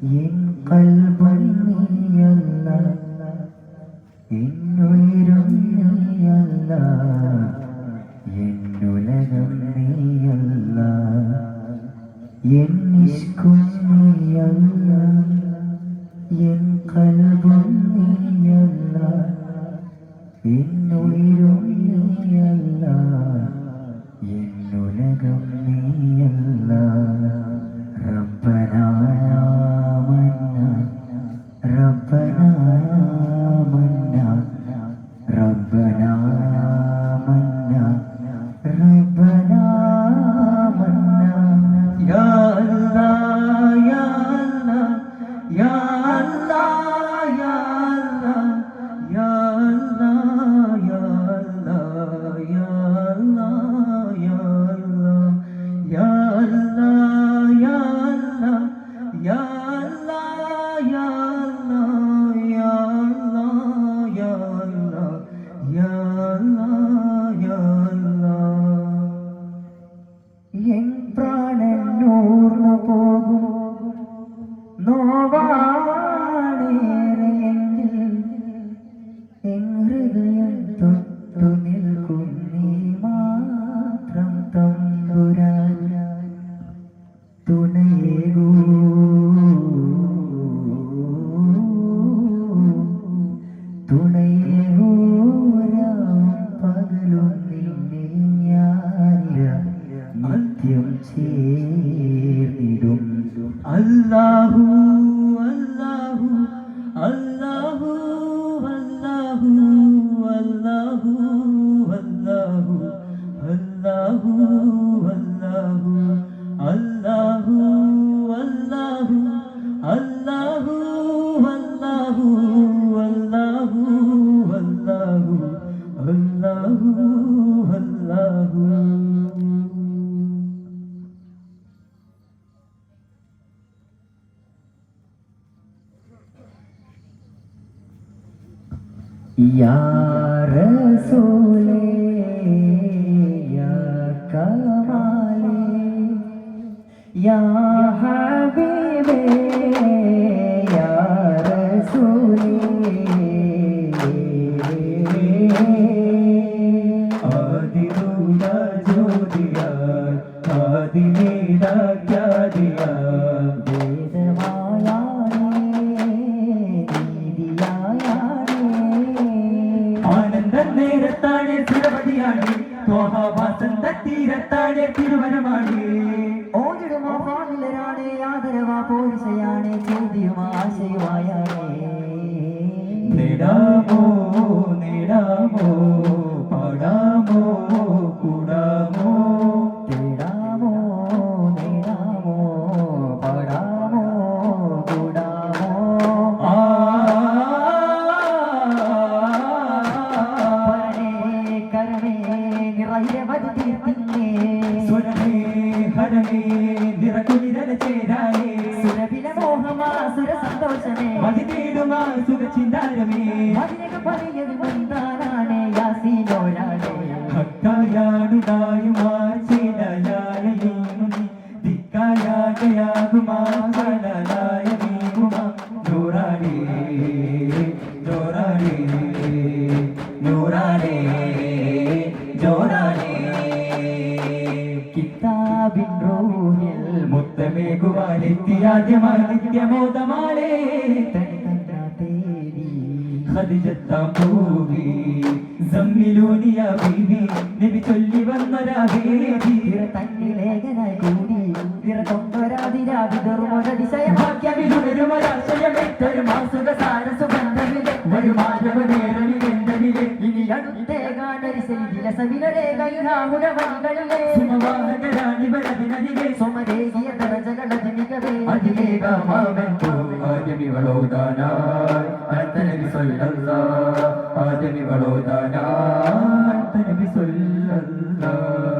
N കൽബും നീയല്ല, എന്നുയിരും നീയല്ല, എന്നുലകം നീയല്ല, എൻ ഇഷ്കും നീയല്ല, എൻ കൽബും നീയല്ല, എന്നുയിരും നീയല്ല, എന്നുലകം നീയല്ല. ربنا آمنا ربنا آمنا ربنا آمنا ربنا آمنا يا الله يا الله يا الله يا الله يا الله يا الله يا الله يا الله يا الله Ya Allah, Ya Allah, Ya Allah, Ya Allah, Ya Allah, Ya Allah. En പ്രാണൻ നൂർന്നു പോകും നോവാണേറെയെങ്കിൽ എൻ ഹൃദയം തൊട്ടു നിൽക്കും നീ മാത്രം തമ്പുരാൻ. തുണയേകൂ തുണയേകൂരാം പകലും നിന്നിൽ ഞാനിര നിത്യം ചേർന്നിടും. അല്ലാഹു അല്ലാഹു അല്ലാഹു അല്ലാഹു അല്ലാഹു അല്ലാഹു അല്ലാഹു അല്ലാഹു അല്ലാഹു അല്ലാഹു അല്ലാഹു അല്ലാഹു അല്ലാഹു അല്ലാഹു അല്ലാഹു അല്ലാഹു. യാ റസൂലേ യാ കമാലേ യാ ഹബീബേ യാ റസൂലേ ആദിദൂന ജോദിയാ ആദിനീന ക്യാ ദിയാ നേരത്താഴെ തിരുവടിയാടി വസന്ത തീരത്താഴെ തിരുവനമാടി ഓടിടുമോ പാടിലരാണ് ആദരവാ പോരിശയാണ് ചോദ്യമാ ആശയവായാണേ. നേടാമോ നേടാമോ പാടാമോ കൂടാമോ തേടാമോ നേടാമോ പാടാമോ കൂടാമോ. കിതാബിൻ റൂഹിൽ മുത്തമേകുവാനെത്തിയാദ്യമായി നിത്യമോദമാളേ ഖദീജത്താം പൂവി സമ്മിലൂനിയ ബീവി നബി ചൊല്ലി വന്നൊരാവേദി തന്നിലേഖനായി കൂടി ഭാഗ്യമിലുണരുമൊരതിശയമാക്കിയമിലുണരുമൊരാശയമെത്തൊരു മാസുക സാരസുഗന്ധമിലെ ഒരു മാധവനേരമിലെന്തമിലെ ഇനി അടുത്തേകാനൊരു ശൈലിലസവിലരേഖയുനാമുടവണികളിലെ സുമവാഹകരാണിവരതിനതിലെ സുമരേകിയ ദരജകളതിനികവേ അതിലേകമാവൻപോ ആദ്യമിവളോദാനായി അന്തനബി സല്ലല്ലാഹ് ആദ്യമിവളോദാനായി അന്തനബി സല്ലല്ലാഹ്.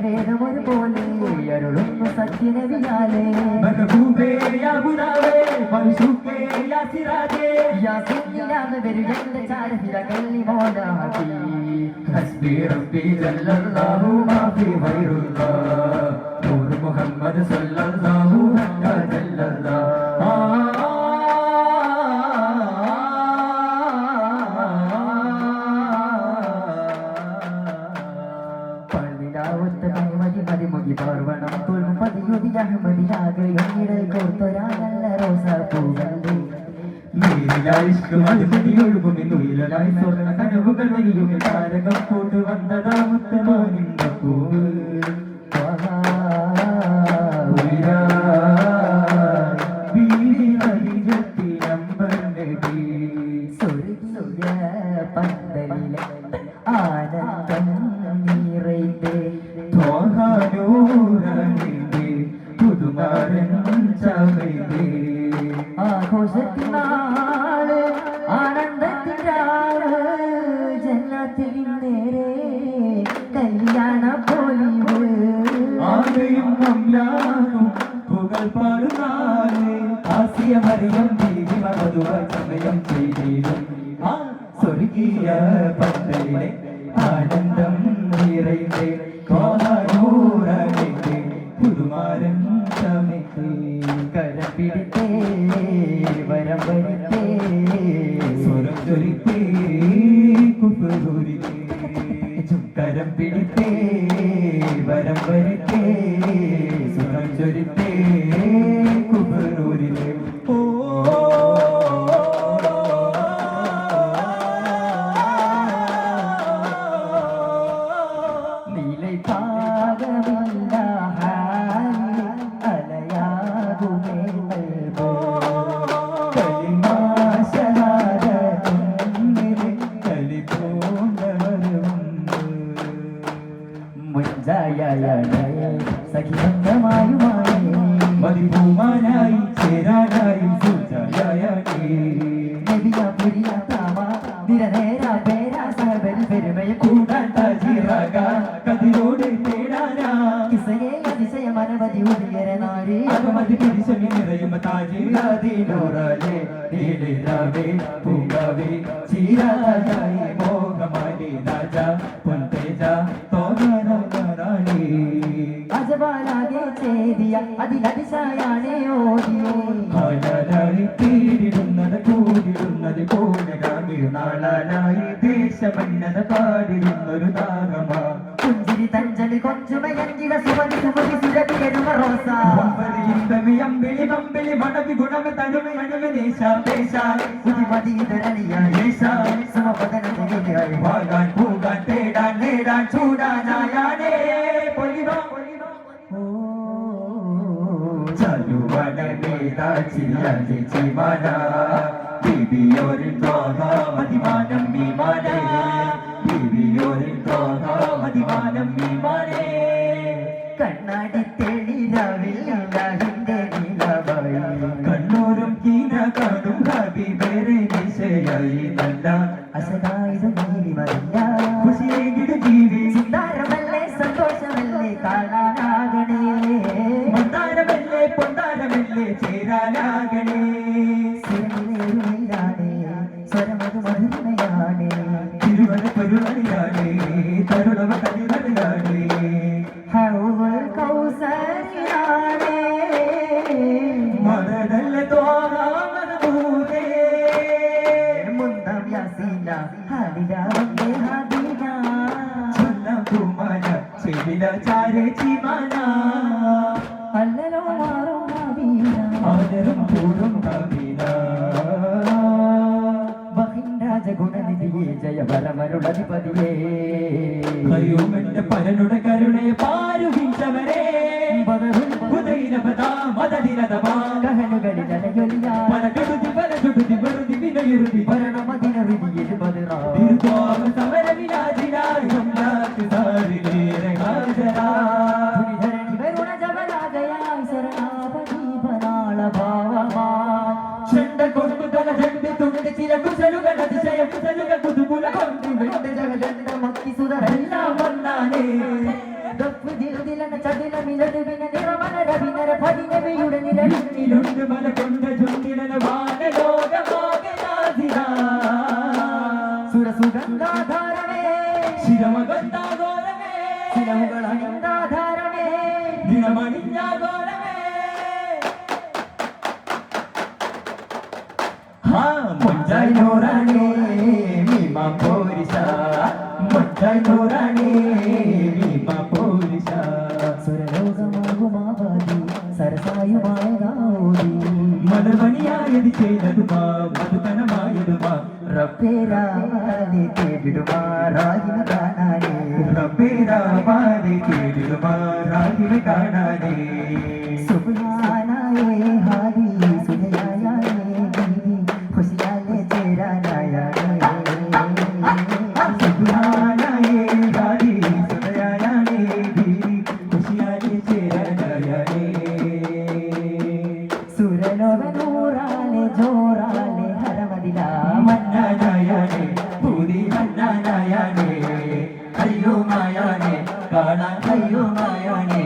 വേദമൊരു പോലെ അരുളുന്നു സത്യനബിയാലേ മഹബൂബേ യാ ഗുനാവേ മൻസൂഖേ യാ സിറാജേ യാ സിന്നിലാന്ന് വെരുജന്റെ ചാരഹില കല്ലി മോദാഹി ഹസ്ബി റബ്ബി ജല്ലല്ലാഹു മാ ഫി ഗൈറുല്ലാഹ് നൂർ മുഹമ്മദ് സല്ലല്ലാഹു അലൈഹി വസല്ലം. എന്നിടൽ കോർത്തൊരാ നല്ല റോസാപ്പൂവല്ലേ നീലായിഷ്കും അത് മണിയൊഴുകുമെന്നുയിലായി സ്വർണ്ണ കനവുകൾ വരിയും താരകം കൊണ്ട് വന്നതാ മുത്തമാനിന്റെ പൂവ് പന്തലിലെ ആനന്ദം നിറൈന്തേ പുതുമാരൻ ചമൈതേ ആഘോഷത്തിനാള് ആനന്ദത്തിനാള് ജന്നത്തിൽ നേരെ കല്യാണ പൊലിവ് ആകെയും അമ്ലാനും പുകൾ പാടുന്നാളെ ആസിയ മറിയം ദീവി മധുവ സമയം ചെയ്തിടും ആ സ്വർഗീയ പന്തലിലെ ആനന്ദം നിറൈന്തേ കോഹാനൂരണിന്റെ പുതുമാരൻ ചമൈതേ കരം പിടിത്തേ വരം വരിത്തേ സ്വരം ചൊരിത്തേ കുപ്പൂരിത്തേ കരം പിടിത്തേ വരം വരിത്തേ സ്വരം ചൊരിത്തേ കുപ്പൂരിത്തേ ഓ നീലൈ പാകമില്ല അലയാകുമേ സഖിബന്ധമായുമായി മതിപൂമാനായി ചേരാനായി നബിയ പുരിയ താമ നിരനേര പേര സഹബൽ പെരുമയ കൂടാൻ കതിരോട് തേടാനാ കിസയെ അതിശയം അനവധി ഉയര നാരി അകമതി പിടിച്ചമി നിറയും താജിനൂറാലേ നീലിരാവേ പൂങ്കാവേ ചീരാതായി മോഹമാലി രാജ പൊൻതേജ തോന്നറാണി അജബാലാകെ ചേരിയ അതിലതിശയാണേ ഓടിയേ നാളായി തീരിടുന്നത് കൂടിടുന്നത് പോലെ നാളായി ദേശമന്നത് പാടിടുന്നൊരു താരമാ പുഞ്ചിരി തഞ്ചലി കൊഞ്ചുമയങ്കിട സുമതി സുമതി സുരഭിയരുമ റോസ അമ്പിളി പമ്പിളി മണവി ഗുണമ തനുമ മണവി ദേശ ദേശ പുതിമതീതരണിയായി സമപദനത്തിനായി വാങ്ങാൻ പോകാൻ തേടാൻ നേടാൻ ചൂടാനായാണേ പൊലിവോ ചലുവന ചിരിമാന ബിബിയോരിൽ തോഹ മതിമാനം മീമാനേ ബിബിയോരിൽ തോഹ മതിമാനം മീമാനേ കണ്ണാടി തെളിരവില്ലാഹിന്റെ നിലവായി കണ്ണൂരും കീന കാണും ഹബീബേറെ നിശയായി നല്ല അസനായത് നീലിമല്ല ഖുഷിയേകിട ജീവി ചിന്താരമല്ലേ സന്തോഷമല്ലേ കാണാനാകണേ മന്ദാരമല്ലേ പൊന്താരമല്ലേ ചേരാനാകണേ സിരമിലേറുകയാണേ സ്വരമത് മധുരമയാണേ തിരുവന പരുവണിയാണേ തരുണവ കലിവണിയാണേ ഹൗവൽ കൗസരിയാണേ മറടല്ല തോറാമതൂരേ മുന്നം യാസീന ഹദിരാവേ ഹദിന ചൊല്ലാം കുമാര ചെവില ചാരേ ചിമാന അല്ലലോ മാറും ഹബീന ആദരം പൂർവം കവിന ബഹിൻ രാജഗുണനിധിയേ ജയവരമരുളധിപതിയേ കയ്യുമെന്റെ പരനുടെ കരുണയെ പാരുവിച്ചവരേ കഹനുകളിലൊലിയാ ഭരണമതിനറിയിൽ ബദറാ ധരണി വരുണ ജവലാകയായി ശരണാപതി ബനാള ഭാവമാ മക്കി സുതരെല്ലാം വന്നാനേ ദഫ് ദിൽദിലന ചതില മിലട് വിന നിറമന രവിനര ഭദിനബിയുടെ നിരണിലുണ്ട് മല കൊണ്ട ചുണ്ടിലന വാനലോകമാകെ സുരസുഗന്ധാധാരമേ ശിരമഗന്ധാഘോരമേ ശിലമുകൾ അണിന്താധാരമേ ദിനമണിഞ്ഞാഘോരമേ മുഞ്ചായി നൂറാണേ മീമാ പോരിശ മുഞ്ചായി നൂറാണേ മീമാ പോരിശ സുരലോകമാകുമാവാദി സരസായുമായതാവോടി മലർമണിയായത് ചെയ്തതുമാ മധുകണമായതുമാ റബ്ബേരാവാതെ കേട്ടിടുമാ രാഗിനെ കാണാനേ റബ്ബേരാവാതെ കേട്ടിടുമാ രാഗിനെ കാണാനേ സുബ്ഹാനായേ ഹാദി സുനയായായേ ബീവി ഖുശിയാലേ ചേരാനായായേ സുബ്ഹാനായേ ഹാദി സുനയായായേ ബീവി ഖുശിയാലേ ചേരാനായായേ സുരലോകനൂറാലെ ജോറാലെ ഹരമദില മന്നാനായായേ പൂരി മന്നാനായായേ അയ്യോ മായാനേ കാണാൻ അയ്യോ മായാനേ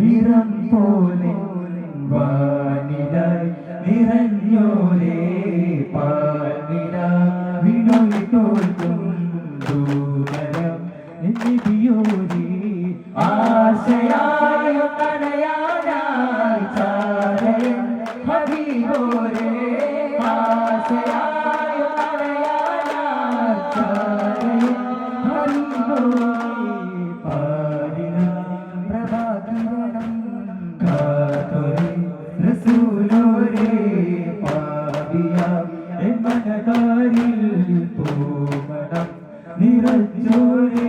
നിറം പോലെ വാനിലായി നിറഞ്ഞോരേ പാനില വിനോയി തോൽക്കും ദൂരം എന്നിയോരി ആശയായോ തടയാനായി ചാരയൻ ഹബീബോരേ ആശയായോ തടയാനായി ചാരയൻ ഹബീബോരേ പാടിന പ്രഭാകിരണം കാതൊരേ റസൂലോരേ പാടിയ മനകാരിൽ പൂമണം നിറഞ്ഞോരേ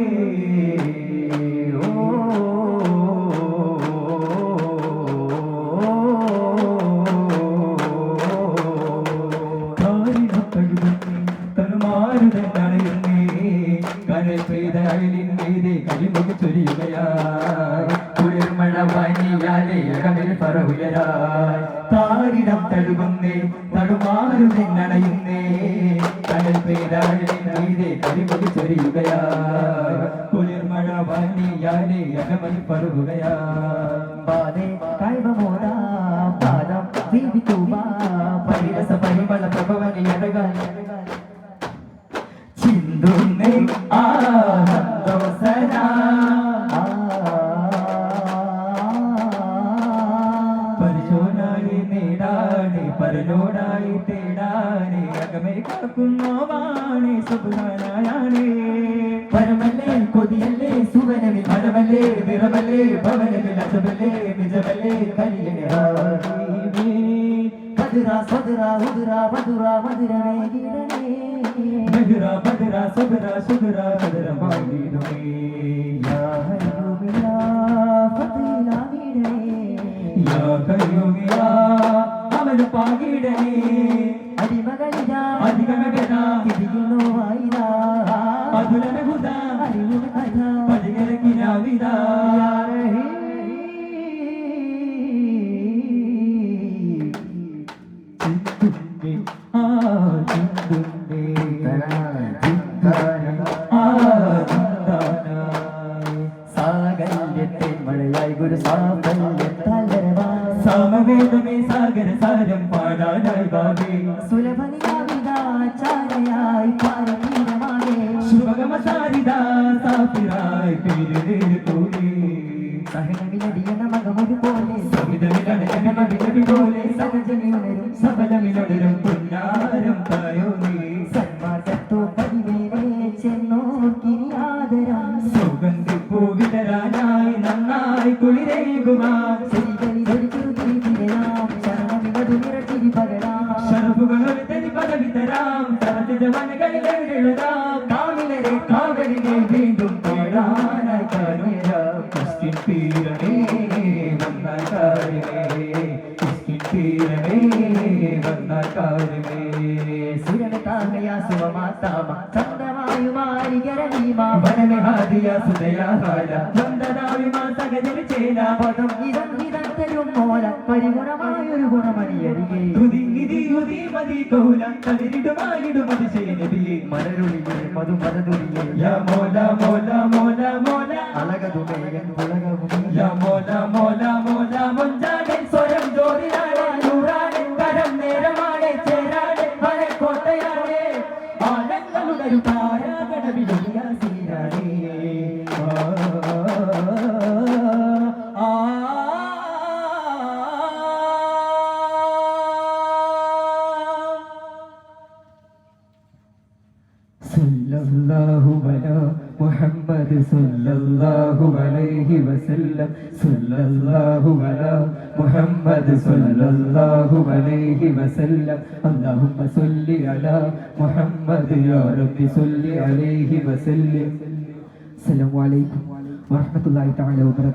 താരിടം തഴുകുന്നേ തടുമാറുന്നണയുന്നേ കടൽ പെയ്താളിന്റെ കരിമുടി ചൊരിയുകയാ കുളിർമഴ വാണിയാലേ അകമതി പറുകയാ പാദേ കൈവമോടാ പാദം ദീപിക്കുവാ പരിരസ പരിമള പ്രഭവനി അഴകാൻ ചിന്തുന്നേ ആനന്ദോസന പരിശോനായി നേടാനെ പരനോടായി തേടാനെ അകമേ കാക്കുന്നോവാണേ സുബ്ഹാനായാണേ പരമല്ലേ കൊതിയല്ലേ സുവനമിൽ മരമല്ലേ നിറമല്ലേ ഭവനമിൽ അജബല്ലേ നിജമല്ലേ കരിയണേ കതിരാ സ്വതിരാ ഉതിരാ മധുരാ മധുരമേകിടണേ മധുര മധുര സുധുര സുധുര മധുരമായിടുമേ യാ ഹയ്യൂമിയാ ഫതിലാ നീടണേ യാ കയ്യൂമിയാ അമൽ പാകിടണേ അടിമകളിതാ അധികമകനാ തിരിയുന്നോ വായിതാ മധുരമഹുദ അറിവും കഥ പതികരക്കിനാവിതാ യാ റഹീം ചിന്തുന്നേ ആ ചിന്തുന്നേ സാഗല്യത്തെ മഴയായി ഗുരു സാഫല്യത്താലരവാ സമവേദമേ സാഗര സാരം പാടാനായി ഭാവേ സുലഭനിയാവിതാചാരയായി പാരതീരമാകെ ശുഭഗമസാരിതാ സാഫിറായി പേര് കൂടി സഹനമിലടിയണ മകമൊരു പോലെ സവിതമിലടകനമവിതവി പോലെ സഹജനിയുണരും സബലമിലൊടരും പുന്നാരം തായോ നീ സന്മാർഗത്തോ പതിവേലെ ചെന്നോർക്കിരിയാദരം സുഗന്ധിപ്പൂവിതരാനായി നന്നായി കുളിരേകുമാ ശരികളിലൊരിക്കുതിരിയാം ശരണമിലതു നിറച്ചിരി പകരാം ശരഫുകളൊരു തെരി പദവി തരാം സരസിജവനകളിലെഴുതാം കാവിലരെ കാവലിനെ വീണ്ടും തേടാനായി കാരുണ്യം ക്രിസ്ത്യൻ പീരമേ വന്നാൽ കാരുമേ ക്രിസ്ത്യൻ പീരമേ വന്നാൽ കാരുമേ സുരനതാഹയാ സുവമാതാമ ചന്ദ്രവായുമാരികരണീമാ വനമേ ഹാദിയ സുദയാഹാര വന്ദനാവിമാ സകജരി ചേന പദം ഇതം തരും മോല പരിഗുണമായൊരു ഗുണമണിയരികെ ഉതി മതി കൗല കതിരിടുമായിടുമതി ചെയ്നബിയെ മലരുളിയെ മധുമലതുളിയെ യാ മോല മോല മോല മോല അളകതുമേയൻ പുളകവുമേ യാ മോല മോല മോല മൊഞ്ചാടെ സ്വയം ജോലിയാണ് നൂറാണ് കരം നേരമാണ് ചേരാണ് മലക്കോട്ടയാണ് ആനന്ദമുടരു താരാകടവിലുടിയ സീരാണേ സല്ലല്ലാഹു അലാ മുഹമ്മദ് സല്ലല്ലാഹു അലൈഹി വസല്ലം സല്ലല്ലാഹു അലാ മുഹമ്മദ് സല്ലല്ലാഹു അലൈഹി വസല്ലം അല്ലാഹുമ്മ സല്ലി അലാ മുഹമ്മദ് യാ റബ്ബി സല്ലി അലൈഹി വസല്ലം. അസ്സലാമു അലൈക്കും വറഹ്മത്തുള്ളാഹി തആല വബറകാതുഹു.